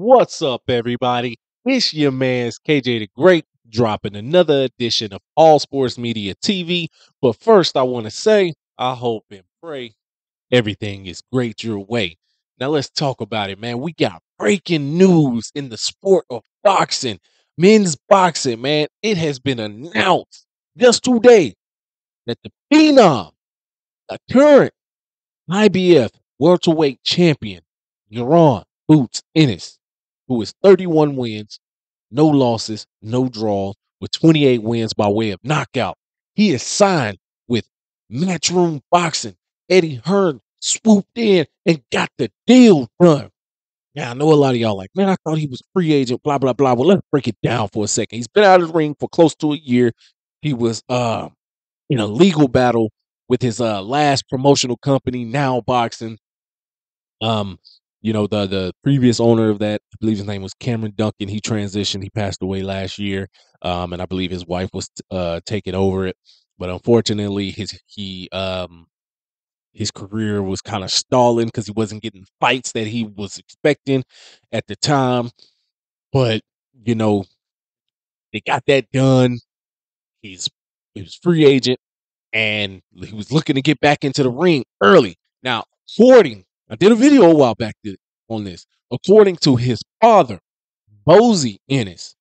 What's up, everybody? It's your man's KJ the Great dropping another edition of All Sports Media TV. But first, I want to say, I hope and pray everything is great your way. Now, let's talk about it, man. We got breaking news in the sport of boxing, men's boxing, man. It has been announced just today that the Phenom, the current IBF welterweight champion, Jaron Boots Ennis, who is 31 wins, no losses, no draws, with 28 wins by way of knockout. He is signed with Matchroom Boxing. Eddie Hearn swooped in and got the deal done. Now, I know a lot of y'all like, man, I thought he was a free agent, blah, blah, blah. Well, let's break it down for a second. He's been out of the ring for close to a year. He was in a legal battle with his last promotional company, Now Boxing. Um, the previous owner of that, I believe his name was Cameron Duncan. He transitioned. He passed away last year. And I believe his wife was taking over it. But unfortunately, his career was kind of stalling because he wasn't getting fights that he was expecting at the time. But you know, they got that done. He was free agent and he was looking to get back into the ring early. Now, I did a video a while back on this. According to his father, Bozy Ennis,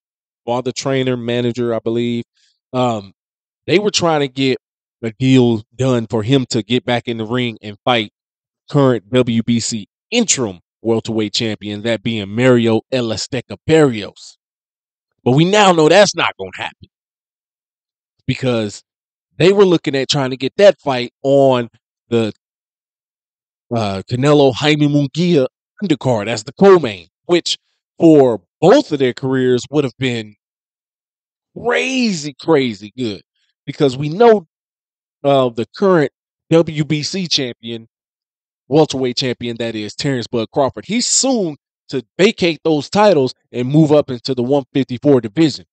father trainer, manager, I believe, um, they were trying to get a deal done for him to get back in the ring and fight current WBC interim welterweight champion, that being Mario El Azteca Barrios. But we now know that's not going to happen because they were looking at trying to get that fight on the Canelo Jaime Munguia undercard as the co-main, which for both of their careers would have been crazy, crazy good because we know the current WBC champion, welterweight champion, that is Terrence Bud Crawford. He's soon to vacate those titles and move up into the 154 division.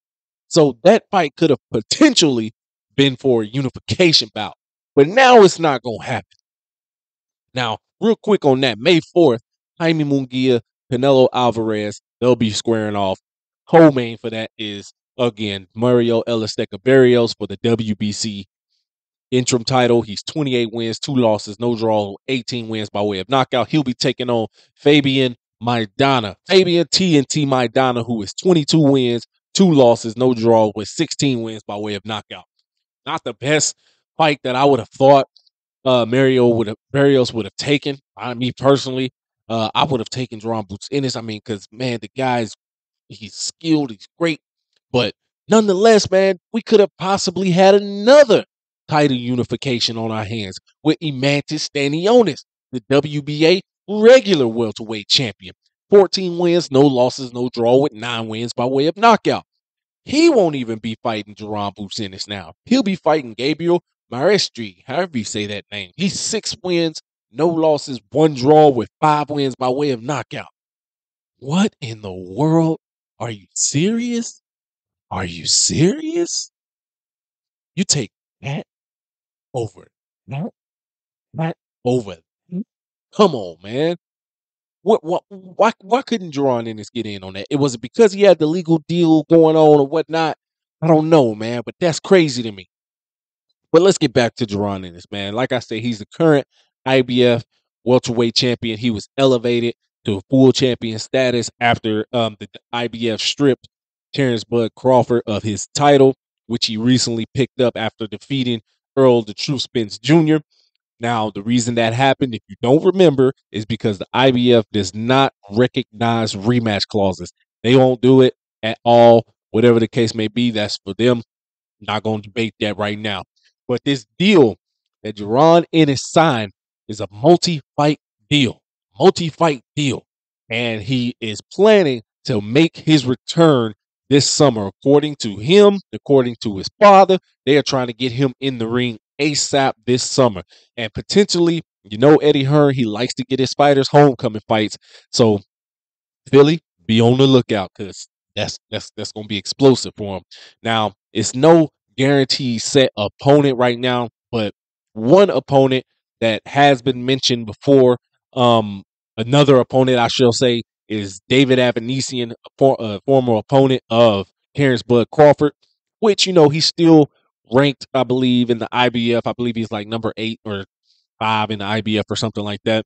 So that fight could have potentially been for a unification bout, but now it's not going to happen. Now, real quick on that, May 4th, Jaime Munguia, Canelo Alvarez, they'll be squaring off. Co-main for that is, again, Mario El Azteca Barrios for the WBC interim title. He's 28 wins, 2 losses, no draw, 18 wins by way of knockout. He'll be taking on Fabian Maidana. Fabian TNT Maidana, who is 22 wins, 2 losses, no draw, with 16 wins by way of knockout. Not the best fight that I would have thought Barrios would have taken. Me personally, I would have taken Jaron Boots Ennis. I mean, because man, he's skilled, he's great, but nonetheless, man, we could have possibly had another title unification on our hands with Imantis Stanionis, the WBA regular welterweight champion. 14 wins, no losses, no draw, with 9 wins by way of knockout. He won't even be fighting Jaron Boots Ennis now. He'll be fighting Gabriel Maestri, however you say that name. He's 6 wins, no losses, 1 draw, with 5 wins by way of knockout. What in the world? Are you serious? Are you serious? You take that over that, that over. Come on, man. Why couldn't Jaron Ennis get in on that? It was it because he had the legal deal going on or whatnot? I don't know, man, but that's crazy to me. But let's get back to Jaron Ennis, man. Like I said, he's the current IBF welterweight champion. He was elevated to full champion status after the IBF stripped Terrence Bud Crawford of his title, which he recently picked up after defeating Earl the Truth Spence Jr. Now, the reason that happened, if you don't remember, is because the IBF does not recognize rematch clauses. They won't do it at all. Whatever the case may be, that's for them. Not going to debate that right now. But this deal that Jaron Ennis signed is a multi-fight deal. And he is planning to make his return this summer. According to him, according to his father, they are trying to get him in the ring ASAP this summer. And potentially, Eddie Hearn, he likes to get his fighters homecoming fights. So Philly, be on the lookout because that's going to be explosive for him. Now, it's no guaranteed set opponent right now, but one opponent that has been mentioned before, another opponent, I shall say, is David Avanesian, a former opponent of Terrence Bud Crawford, which, he's still ranked, I believe, in the IBF. I believe he's like number 8 or 5 in the IBF or something like that.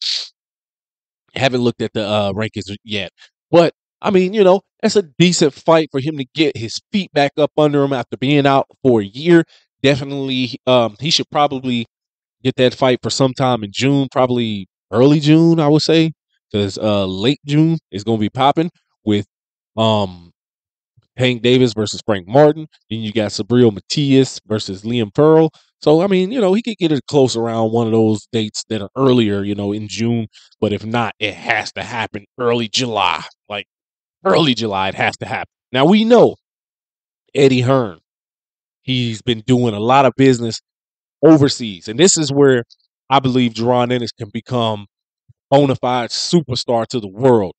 Haven't looked at the rankings yet. But I mean, that's a decent fight for him to get his feet back up under him after being out for a year. Definitely, he should probably get that fight for sometime in June, probably early June, I would say, because late June is going to be popping with um Hank Davis versus Frank Martin. Then you got Sabril Matias versus Liam Pearl. So, I mean, he could get it close around one of those dates that are earlier, in June. But if not, it has to happen early July. Like early July, it has to happen. Now, we know Eddie Hearn. He's been doing a lot of business overseas. And this is where I believe Jaron Ennis can become bona fide superstar to the world.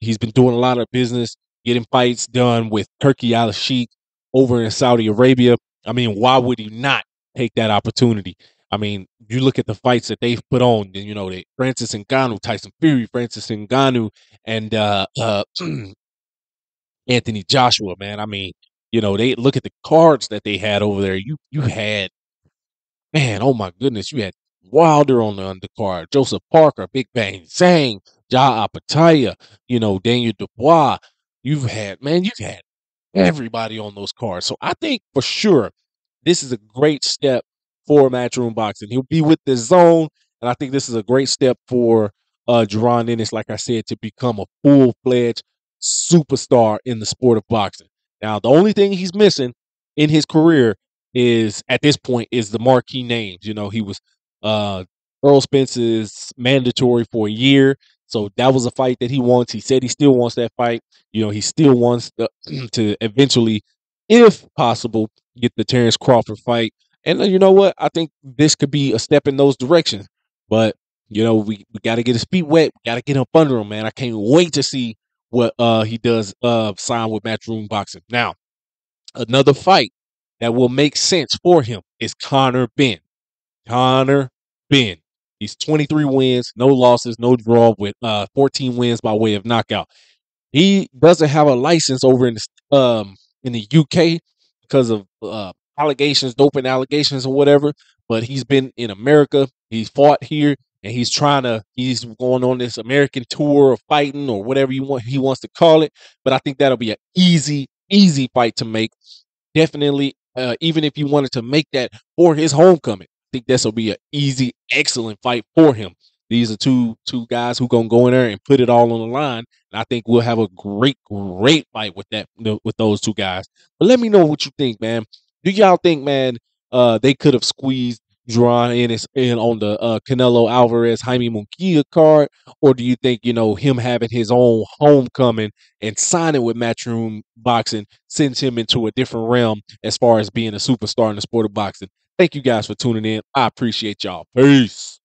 He's been doing a lot of business, getting fights done with Turkey Al Sheikh over in Saudi Arabia. I mean, why would he not take that opportunity? I mean, you look at the fights that they've put on, and they Francis Ngannou, Tyson Fury, Francis Ngannou, and Anthony Joshua. Man, I mean, they look at the cards that they had over there. You had, man, oh my goodness, you had Wilder on the undercard, Joseph Parker, Big Bang Zhang, Ja Apataya, Daniel Dubois. You've had everybody on those cards. So I think for sure this is a great step for Matchroom Boxing. He'll be with the zone, and I think this is a great step for Jaron Ennis, like I said, to become a full-fledged superstar in the sport of boxing. Now, the only thing he's missing in his career is, at this point, is the marquee names. He was uh, Earl Spence's mandatory for a year, so that was a fight that he wants. He said he still wants that fight. He still wants to eventually, if possible, get the Terrence Crawford fight. And you know what? I think this could be a step in those directions. But we got to get his feet wet. Got to get up under him, man. I can't wait to see what he does sign with Matchroom Boxing. Now, another fight that will make sense for him is Conor Benn. Conor Benn. He's 23 wins, no losses, no draw, with 14 wins by way of knockout. He doesn't have a license over in the UK because of allegations, doping allegations or whatever. But he's been in America. He's fought here, and he's going on this American tour of fighting, or whatever he wants to call it. But I think that'll be an easy fight to make. Definitely, even if you wanted to make that for his homecoming, I think this will be an easy, excellent fight for him. These are two guys who gonna go in there and put it all on the line. And I think we'll have a great fight with with those two guys. But let me know what you think, man. Do y'all think, man, they could have squeezed Jaron Ennis in on the Canelo Alvarez Jaime Munguia card, or do you think him having his own homecoming and signing with Matchroom Boxing sends him into a different realm as far as being a superstar in the sport of boxing? Thank you guys for tuning in. I appreciate y'all. Peace.